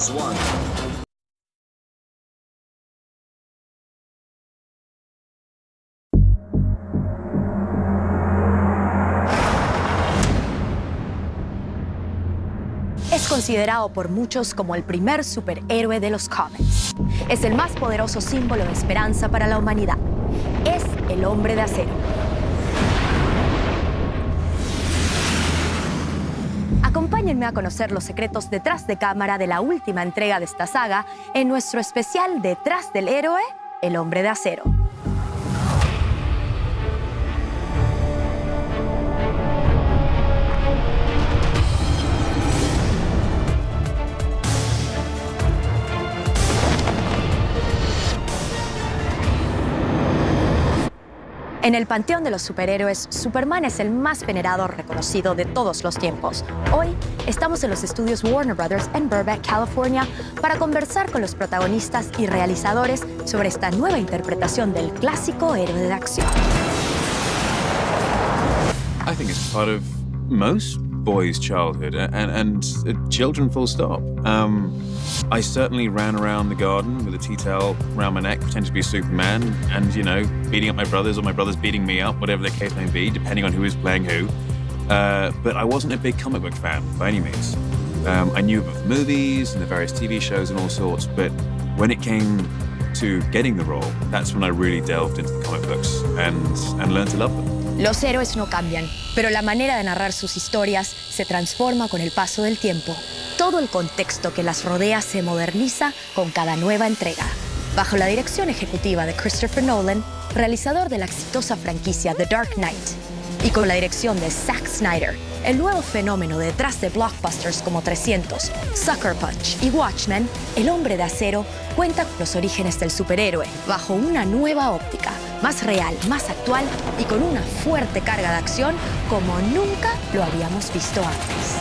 Choose one. Es considerado por muchos como el primer superhéroe de los cómics. Es el más poderoso símbolo de esperanza para la humanidad. Es el Hombre de Acero. Acompáñenme a conocer los secretos detrás de cámara de la última entrega de esta saga en nuestro especial Detrás del Héroe, el Hombre de Acero. En el panteón de los superhéroes, Superman es el más venerado reconocido de todos los tiempos. Hoy estamos en los estudios Warner Brothers en Burbank, California, para conversar con los protagonistas y realizadores sobre esta nueva interpretación del clásico héroe de acción. I think it's part of most boys' childhood and children full stop. I certainly ran around the garden with a tea towel around my neck, pretending to be Superman, and, you know, beating up my brothers or my brothers beating me up, whatever the case may be, depending on who was playing who. But I wasn't a big comic book fan by any means. I knew of the movies and the various TV shows and all sorts, but when it came to getting the role, that's when I really delved into the comic books and learned to love them. Los héroes no cambian, pero la manera de narrar sus historias se transforma con el paso del tiempo. Todo el contexto que las rodea se moderniza con cada nueva entrega. Bajo la dirección ejecutiva de Christopher Nolan, realizador de la exitosa franquicia The Dark Knight, y con la dirección de Zack Snyder, el nuevo fenómeno detrás de blockbusters como 300, Sucker Punch y Watchmen, el Hombre de Acero cuenta con los orígenes del superhéroe bajo una nueva óptica, más real, más actual y con una fuerte carga de acción como nunca lo habíamos visto antes.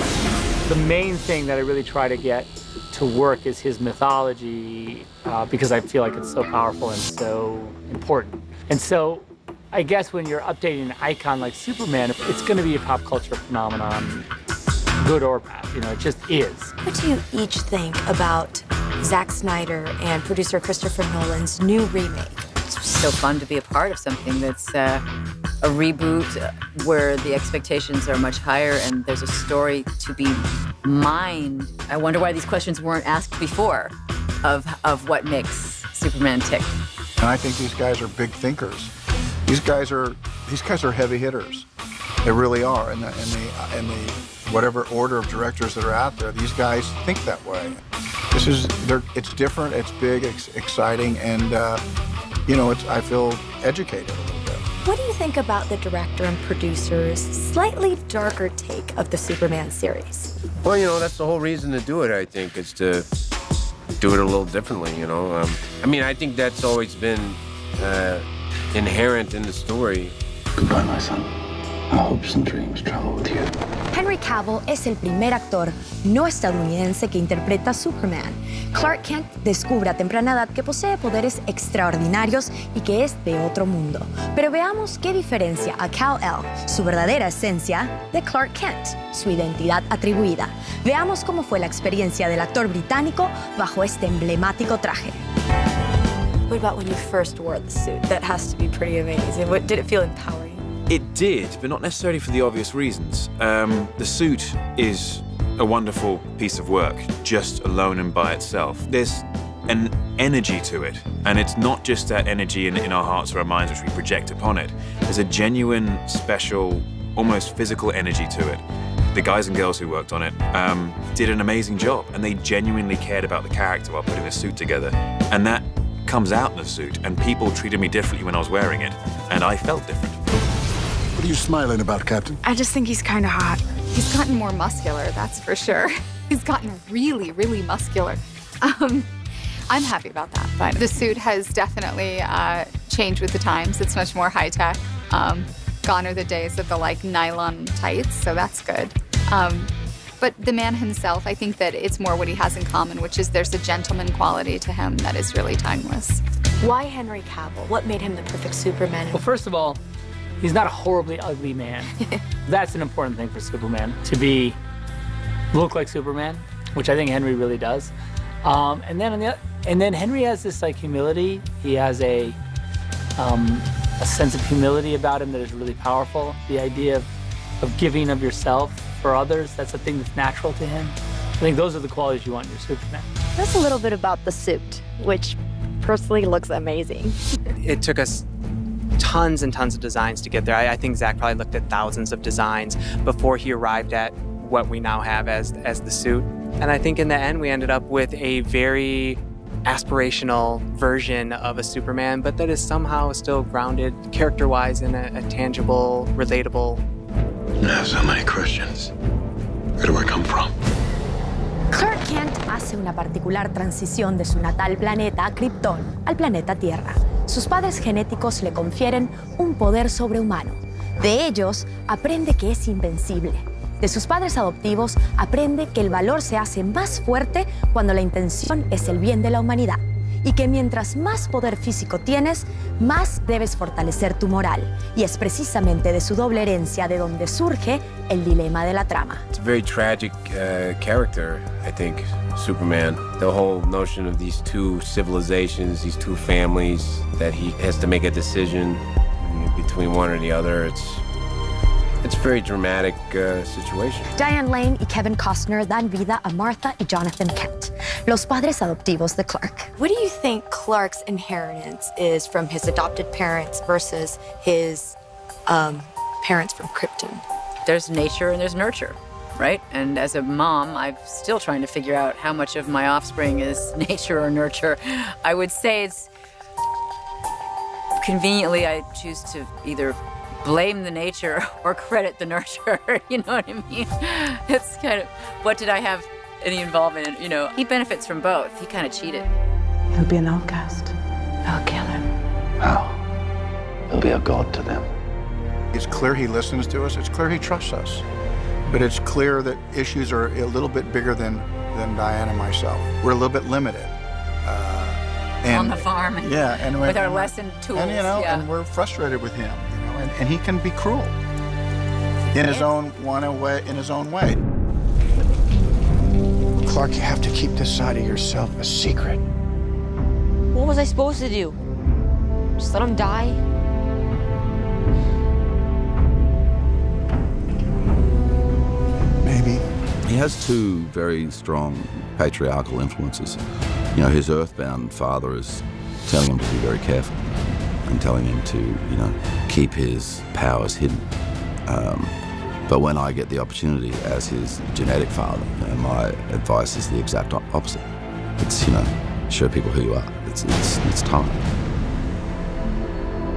The main thing that I really try to get to work is his mythology, because I feel like it's so powerful and so important. And so I guess when you're updating an icon like Superman, it's going to be a pop culture phenomenon, good or bad. You know, it just is. What do you each think about Zack Snyder and producer Christopher Nolan's new remake? It's so fun to be a part of something that's a reboot where the expectations are much higher and there's a story to be mined. I wonder why these questions weren't asked before of what makes Superman tick. And I think these guys are big thinkers. These guys are heavy hitters. They really are. And the whatever order of directors that are out there, these guys think that way. It's different, it's big, it's exciting, and you know, I feel educated a little bit. What do you think about the director and producer's slightly darker take of the Superman series? Well, you know, that's the whole reason to do it, I think, is to do it a little differently, you know. I mean, I think that's always been inherent in the story. Goodbye, my son. Our hopes and dreams travel with you. Henry Cavill es el primer actor no estadounidense que interpreta a Superman. Clark Kent descubre a temprana edad que posee poderes extraordinarios y que es de otro mundo. Pero veamos qué diferencia a Kal-El, su verdadera esencia, de Clark Kent, su identidad atribuida. Veamos cómo fue la experiencia del actor británico bajo este emblemático traje. What about when you first wore the suit? That has to be pretty amazing. Did it feel empowering? It did, but not necessarily for the obvious reasons. The suit is a wonderful piece of work, just alone and by itself. There's an energy to it, and it's not just that energy in our hearts or our minds which we project upon it. There's a genuine, special, almost physical energy to it. The guys and girls who worked on it did an amazing job, and they genuinely cared about the character while putting the suit together. And that comes out in the suit, and people treated me differently when I was wearing it, and I felt different. What are you smiling about, Captain? I just think he's kind of hot. He's gotten more muscular, that's for sure. He's gotten really, really muscular. I'm happy about that. But the suit has definitely changed with the times. It's much more high-tech. Gone are the days of the, like, nylon tights, so that's good. But the man himself, I think that it's more what he has in common, which is there's a gentleman quality to him that is really timeless. Why Henry Cavill? What made him the perfect Superman? Well, first of all, he's not a horribly ugly man. That's an important thing for Superman, to look like Superman, which I think Henry really does. And then Henry has this like humility. He has a sense of humility about him that is really powerful. The idea of giving of yourself for others, that's a thing that's natural to him. I think those are the qualities you want in your Superman. That's a little bit about the suit, which personally looks amazing. It took us tons and tons of designs to get there. I think Zach probably looked at thousands of designs before he arrived at what we now have as the suit. And I think in the end, we ended up with a very aspirational version of a Superman, but that is somehow still grounded character-wise in a tangible, relatable. I have so many questions. Where do I come from? Clark Kent hace una particular transición de su natal planeta, Krypton, al planeta Tierra. Sus padres genéticos le confieren un poder sobrehumano. De ellos, aprende que es invencible. De sus padres adoptivos, aprende que el valor se hace más fuerte cuando la intención es el bien de la humanidad. Y que mientras más poder físico tienes, más debes fortalecer tu moral. Y es precisamente de su doble herencia de donde surge el dilema de la trama. It's a very tragic character, I think, Superman. The whole notion of these two civilizations, these two families, that he has to make a decision between one or the other. It's a very dramatic situation. Diane Lane y Kevin Costner dan vida a Martha y Jonathan Kent, los padres adoptivos de Clark. What do you think Clark's inheritance is from his adopted parents versus his parents from Krypton? There's nature and there's nurture, right? And as a mom, I'm still trying to figure out how much of my offspring is nature or nurture. I would say it's conveniently, I choose to either blame the nature or credit the nurture, you know what I mean? It's kind of, what did I have any involvement in, you know? He benefits from both. He kind of cheated. He'll be an outcast. I'll kill him. How? He'll be a god to them. It's clear he listens to us. It's clear he trusts us. But it's clear that issues are a little bit bigger than Diane and myself. We're a little bit limited. On the farm. Yeah. And with our lesson tools. And, you know, yeah. and we're frustrated with him. And he can be cruel in his own way. Clark, you have to keep this side of yourself a secret. What was I supposed to do? Just let him die? Maybe. He has two very strong patriarchal influences. You know, his earthbound father is telling him to be very careful and telling him to, you know, keep his powers hidden. But when I get the opportunity as his genetic father, you know, my advice is the exact opposite. It's, you know, show people who you are. It's time.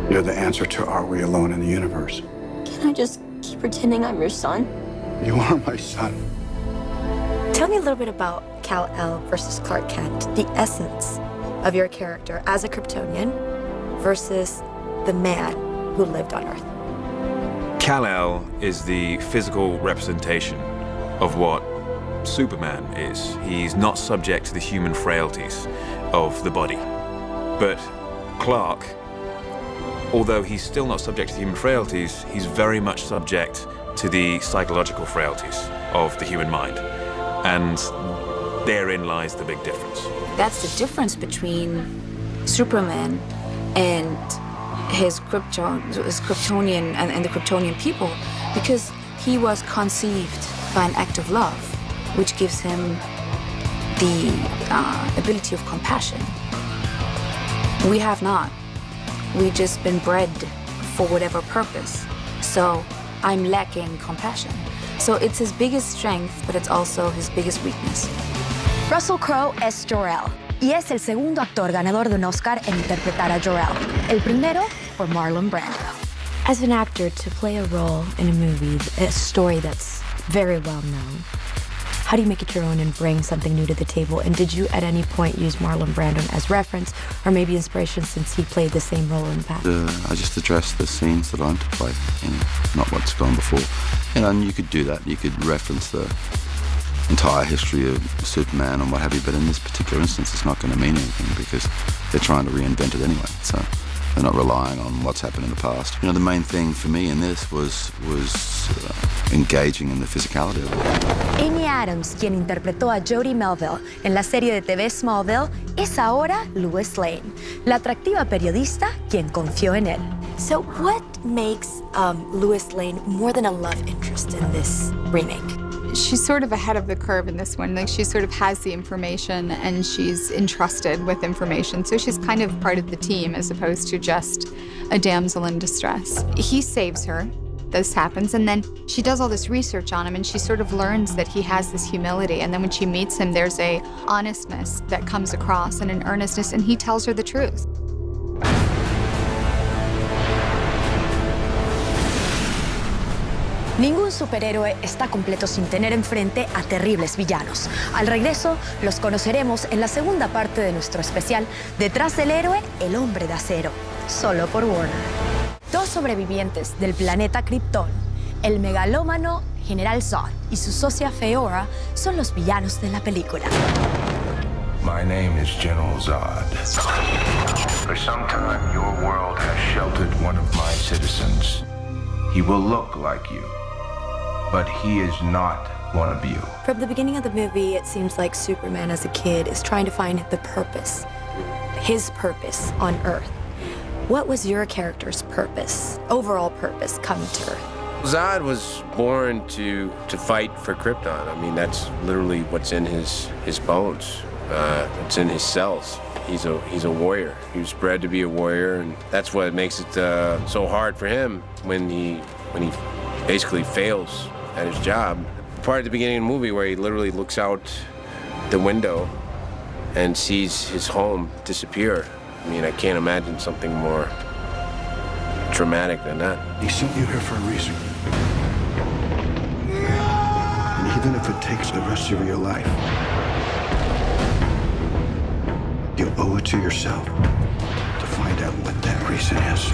You're the answer to are we alone in the universe? Can I just keep pretending I'm your son? You are my son. Tell me a little bit about Kal-El versus Clark Kent, the essence of your character as a Kryptonian versus the man who lived on Earth. Kal-El is the physical representation of what Superman is. He's not subject to the human frailties of the body. But Clark, although he's still not subject to the human frailties, he's very much subject to the psychological frailties of the human mind. And therein lies the big difference. That's the difference between Superman and his Kryptonian and the Kryptonian people, because he was conceived by an act of love, which gives him the ability of compassion. We have not. We've just been bred for whatever purpose. So I'm lacking compassion. So it's his biggest strength, but it's also his biggest weakness. Russell Crowe es Jor-El y es el segundo actor ganador de un Oscar en interpretar a Jor-El. El primero por Marlon Brando. As an actor, to play a role in a movie, a story that's very well known, how do you make it your own and bring something new to the table? And did you at any point use Marlon Brando as reference or maybe inspiration since he played the same role in the past? I just addressed the scenes that I'm to play, not what's gone before. And you could do that. You could reference the entire history of Superman and what have you, but in this particular instance, it's not going to mean anything because they're trying to reinvent it anyway. So They're not relying on what's happened in the past. You know, the main thing for me in this was engaging in the physicality of it. Amy Adams, quien interpretó a Jodie Melville en la serie de TV Smallville, es ahora Lois Lane, la atractiva periodista quien confió en él. So what makes Lois Lane more than a love interest in this remake? She's sort of ahead of the curve in this one. Like, she sort of has the information and she's entrusted with information. So she's kind of part of the team as opposed to just a damsel in distress. He saves her. This happens, and then she does all this research on him, and she sort of learns that he has this humility, and then when she meets him, there's a honestness that comes across and an earnestness, and he tells her the truth. Ningún superhéroe está completo sin tener enfrente a terribles villanos. Al regreso, los conoceremos en la segunda parte de nuestro especial Detrás del héroe, el hombre de acero, solo por Warner. Dos sobrevivientes del planeta Krypton, el megalómano General Zod y su socia Feora, son los villanos de la película. My name is General Zod. For some time, your world has sheltered one of my citizens. He will look like you, but he is not one of you. From the beginning of the movie, it seems like Superman as a kid is trying to find the purpose, his purpose on Earth. What was your character's purpose, overall purpose, coming to Earth? Zod was born to fight for Krypton. I mean, that's literally what's in his bones. It's in his cells. He's a warrior. He was bred to be a warrior, and that's what makes it so hard for him when he basically fails at his job. The part at the beginning of the movie where he literally looks out the window and sees his home disappear. I mean, I can't imagine something more dramatic than that. He sent you here for a reason. And even if it takes the rest of your life, you owe it to yourself to find out what that reason is.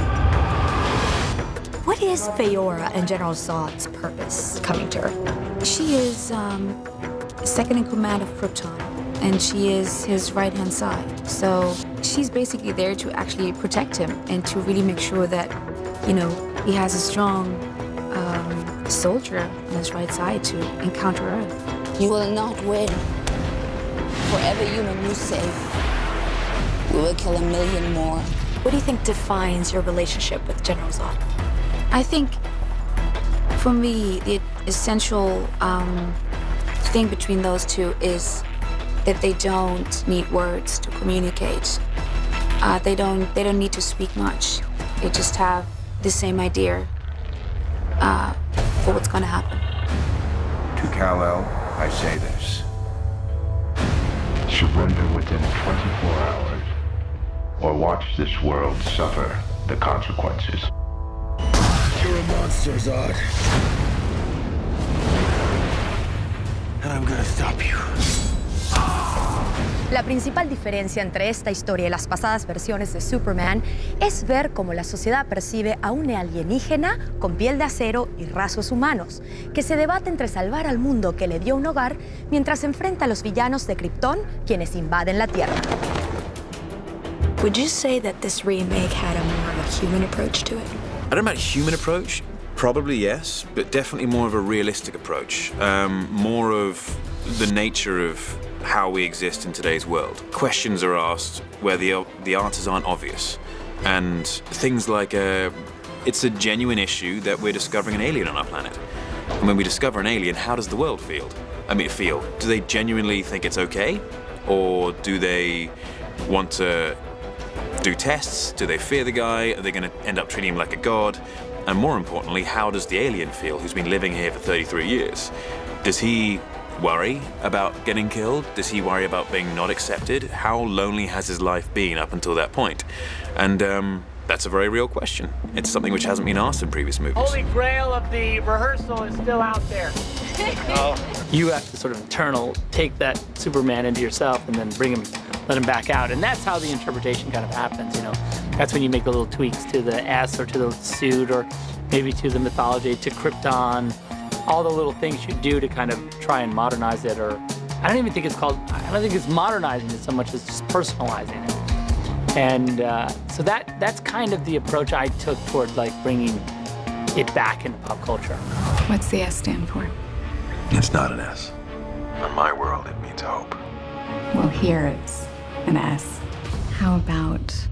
What is Feora and General Zod's purpose coming to Earth? She is second in command of Krypton, and she is his right-hand side. So she's basically there to actually protect him and to really make sure that, you know, he has a strong soldier on his right side to encounter Earth. You will not win. For every human you save, we will kill 1 million more. What do you think defines your relationship with General Zod? I think, for me, the essential thing between those two is that they don't need words to communicate. They don't need to speak much. They just have the same idea for what's going to happen. To Kal-El, I say this. Surrender within 24 hours, or watch this world suffer the consequences. You're a monster, Zod. And I'm gonna stop you. La principal diferencia entre esta historia y las pasadas versiones de Superman es ver cómo la sociedad percibe a un alienígena con piel de acero y rasgos humanos, que se debate entre salvar al mundo que le dio un hogar mientras enfrenta a los villanos de Krypton, quienes invaden la Tierra. Would you say that this remake had a more of a human approach to it? I don't know about human approach. Probably yes, but definitely more of a realistic approach. More of the nature of how we exist in today's world. Questions are asked where the answers aren't obvious. And things like, it's a genuine issue that we're discovering an alien on our planet. And when we discover an alien, how does the world feel? Do they genuinely think it's okay? Or do they want to do tests? Do they fear the guy? Are they going to end up treating him like a god? And more importantly, how does the alien feel who's been living here for 33 years? Does he worry about getting killed? Does he worry about being not accepted? How lonely has his life been up until that point? And that's a very real question. It's something which hasn't been asked in previous movies. Holy grail of the rehearsal is still out there. You have to sort of take that Superman into yourself and then let him back out. And that's how the interpretation kind of happens, you know. That's when you make the little tweaks to the S or to the suit or maybe to the mythology, to Krypton, all the little things you do to kind of try and modernize it. Or I don't think it's modernizing it so much as just personalizing it. And so that's kind of the approach I took toward like bringing it back into pop culture. What's the S stand for? It's not an S. In my world, it means hope. Well, here it's an S. How about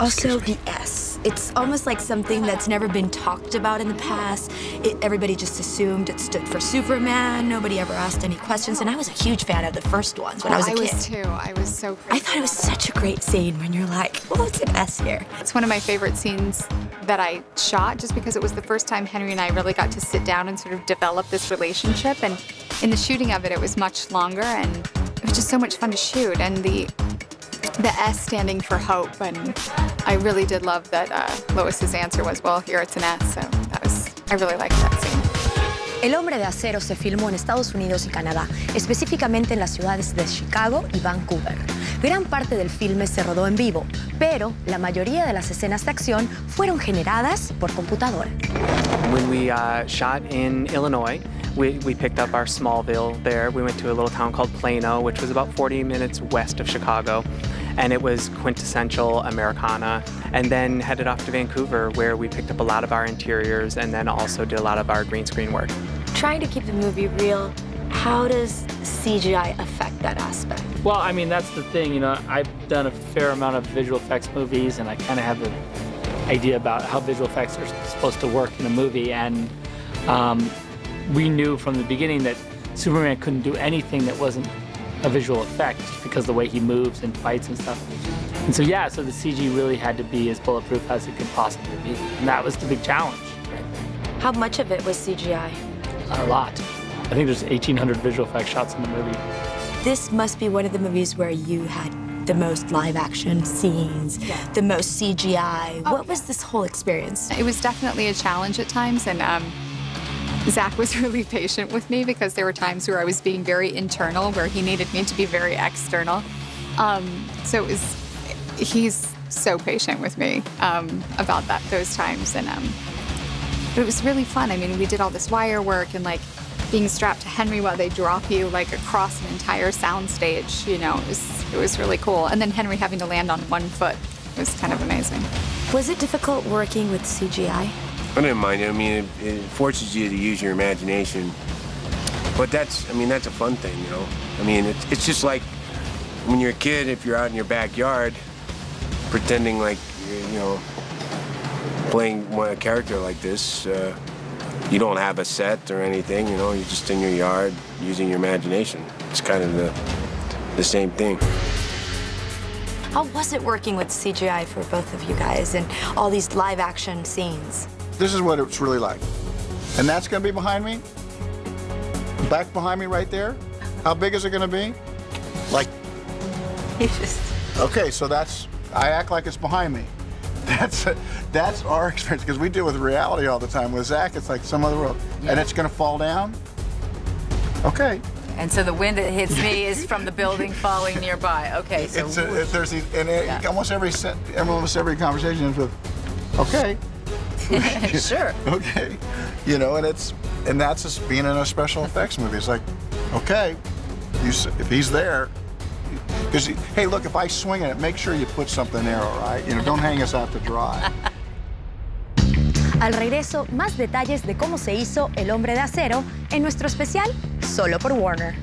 Also, the S. It's almost like something that's never been talked about in the past. Everybody just assumed it stood for Superman. Nobody ever asked any questions. And I was a huge fan of the first ones when I was a kid. I was too. I was so crazy. I thought it was such a great scene when you're like, well, it's an S here. It's one of my favorite scenes that I shot just because it was the first time Henry and I really got to sit down and sort of develop this relationship. And in the shooting of it, it was much longer and it was just so much fun to shoot. And the S standing for hope, and I really did love that Lois's answer was, well, here it's an S, so I really liked that scene. El Hombre de Acero se filmó en Estados Unidos y Canadá, específicamente en las ciudades de Chicago y Vancouver. Gran parte del filme se rodó en vivo, pero la mayoría de las escenas de acción fueron generadas por computadora. When we shot in Illinois, we picked up our Smallville there. We went to a little town called Plano, which was about 40 minutes west of Chicago. And it was quintessential Americana, and then headed off to Vancouver, where we picked up a lot of our interiors and then also did a lot of our green screen work. Trying to keep the movie real, how does CGI affect that aspect? Well, I mean, that's the thing, you know, I've done a fair amount of visual effects movies, and I kind of have an idea about how visual effects are supposed to work in a movie, and we knew from the beginning that Superman couldn't do anything that wasn't a visual effect just because of the way he moves and fights and stuff. And so, yeah, so the CG really had to be as bulletproof as it could possibly be. And that was the big challenge. How much of it was CGI? A lot. I think there's 1,800 visual effects shots in the movie. This must be one of the movies where you had the most live action scenes, the most CGI. What was this whole experience? It was definitely a challenge at times, and Zach was really patient with me because there were times where I was being very internal, where he needed me to be very external. So he's so patient with me about those times, and but it was really fun. I mean, we did all this wire work and like being strapped to Henry while they drop you like across an entire soundstage. You know, it was really cool. And then Henry having to land on one foot was kind of amazing. Was it difficult working with CGI? I didn't mind it. I mean, it forces you to use your imagination. But that's a fun thing, you know? I mean, it's just like when you're a kid, if you're out in your backyard, pretending like, you know, playing a character like this, you don't have a set or anything, you know? You're just in your yard using your imagination. It's kind of the same thing. How was it working with CGI for both of you guys and all these live action scenes? This is what it's really like. And that's gonna be behind me. Back behind me right there. How big is it gonna be? Like, okay, so I act like it's behind me. That's our experience, because we deal with reality all the time. With Zach, it's like some other world. And it's gonna fall down? Okay. And so the wind that hits me is from the building falling nearby. Okay, so there's these, and almost every conversation ends with, okay. Sure. Okay. You know, and that's just being in a special effects movie. It's like, okay, if he's there, because hey, look, if I swing it, make sure you put something there, all right? You know, don't hang us out to dry. Al regreso, más detalles de cómo se hizo El Hombre de Acero en nuestro especial Solo por Warner.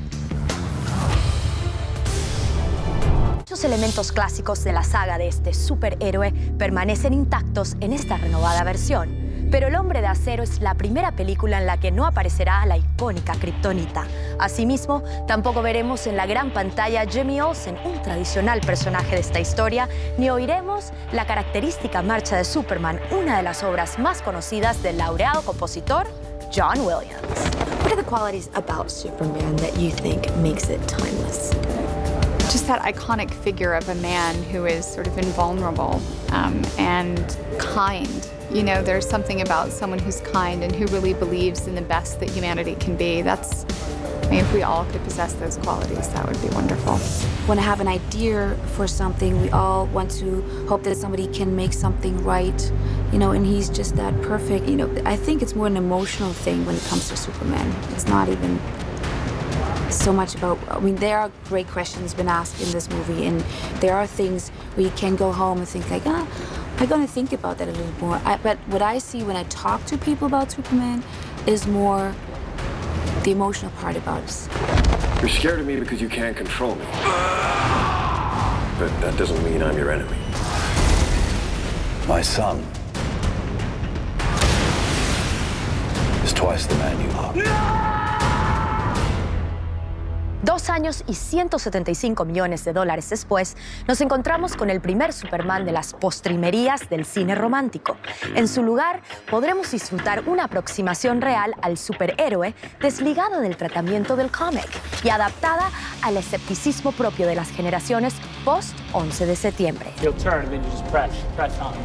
Muchos elementos clásicos de la saga de este superhéroe permanecen intactos en esta renovada versión. Pero El Hombre de Acero es la primera película en la que no aparecerá la icónica kriptonita. Asimismo, tampoco veremos en la gran pantalla a Jimmy Olsen, un tradicional personaje de esta historia, ni oiremos la característica marcha de Superman, una de las obras más conocidas del laureado compositor John Williams. What are the qualities about Superman that you think makes it timeless? Just that iconic figure of a man who is sort of invulnerable and kind. You know, there's something about someone who's kind and who really believes in the best that humanity can be. I mean, if we all could possess those qualities, that would be wonderful. When I have an idea for something, we all want to hope that somebody can make something right, you know, and he's just that perfect. You know, I think it's more an emotional thing when it comes to Superman. It's not even so much about, I mean, there are great questions been asked in this movie, and there are things where you can go home and think like, I'm going to think about that a little more. But what I see when I talk to people about Superman is more the emotional part about it. You're scared of me because you can't control me. But that doesn't mean I'm your enemy. My son is twice the man you are. 2 años y $175 millones después, nos encontramos con el primer Superman de las postrimerías del cine romántico. En su lugar, podremos disfrutar una aproximación real al superhéroe desligada del tratamiento del cómic y adaptada al escepticismo propio de las generaciones post-11 de septiembre. You'll turn and then you just press on.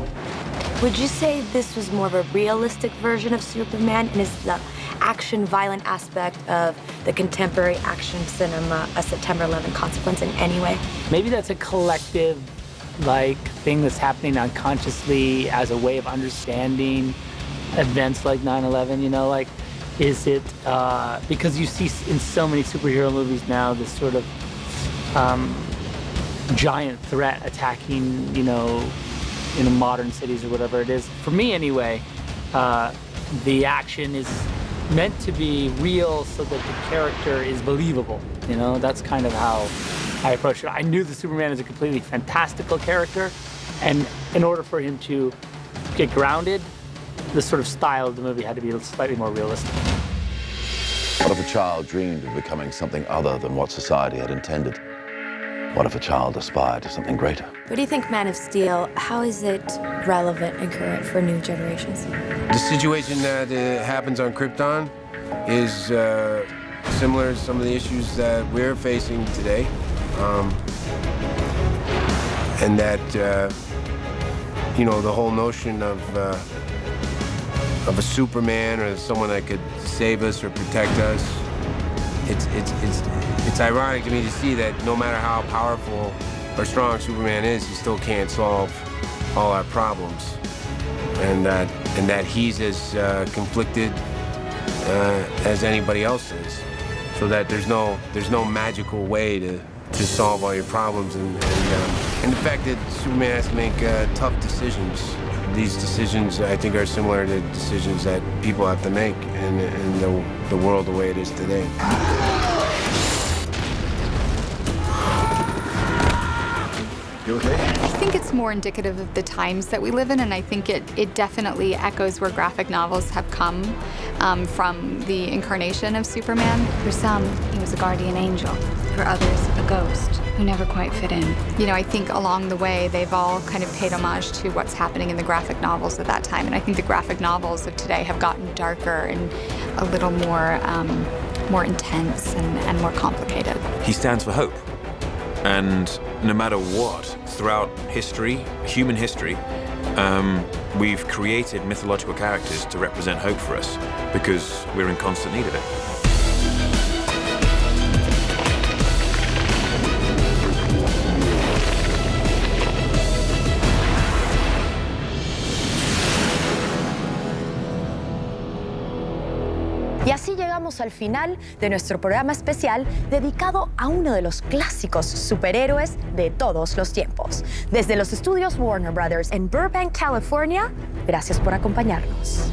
Would you say this was more of a realistic version of Superman, and is the action, violent aspect of the contemporary action cinema a September 11 consequence in any way? Maybe that's a collective, thing that's happening unconsciously as a way of understanding events like 9/11, you know, is it, because you see in so many superhero movies now this sort of giant threat attacking, in modern cities or whatever it is. For me anyway, the action is meant to be real so that the character is believable. That's kind of how I approach it. I knew that Superman is a completely fantastical character, and in order for him to get grounded, the sort of style of the movie had to be slightly more realistic. What if a child dreamed of becoming something other than what society had intended? What if a child aspired to something greater? What do you think, Man of Steel, how is it relevant and current for new generations? The situation that happens on Krypton is similar to some of the issues that we're facing today. And that, the whole notion of a Superman or someone that could save us or protect us, it's ironic to me to see that no matter how powerful or strong Superman is, he still can't solve all our problems, and that he's as conflicted as anybody else is. So that there's no magical way to solve all your problems, and the fact that Superman has to make tough decisions. These decisions, I think, are similar to decisions that people have to make in the world the way it is today. You okay? I think it's more indicative of the times that we live in, and I think it definitely echoes where graphic novels have come from the incarnation of Superman. For some, he was a guardian angel. For others, a ghost who never quite fit in. I think along the way, they've all kind of paid homage to what's happening in the graphic novels at that time, and I think the graphic novels of today have gotten darker and a little more intense and more complicated. He stands for hope. And no matter what, throughout history, human history, we've created mythological characters to represent hope for us because we're in constant need of it. Y así llegamos al final de nuestro programa especial dedicado a uno de los clásicos superhéroes de todos los tiempos. Desde los estudios Warner Brothers en Burbank, California, gracias por acompañarnos.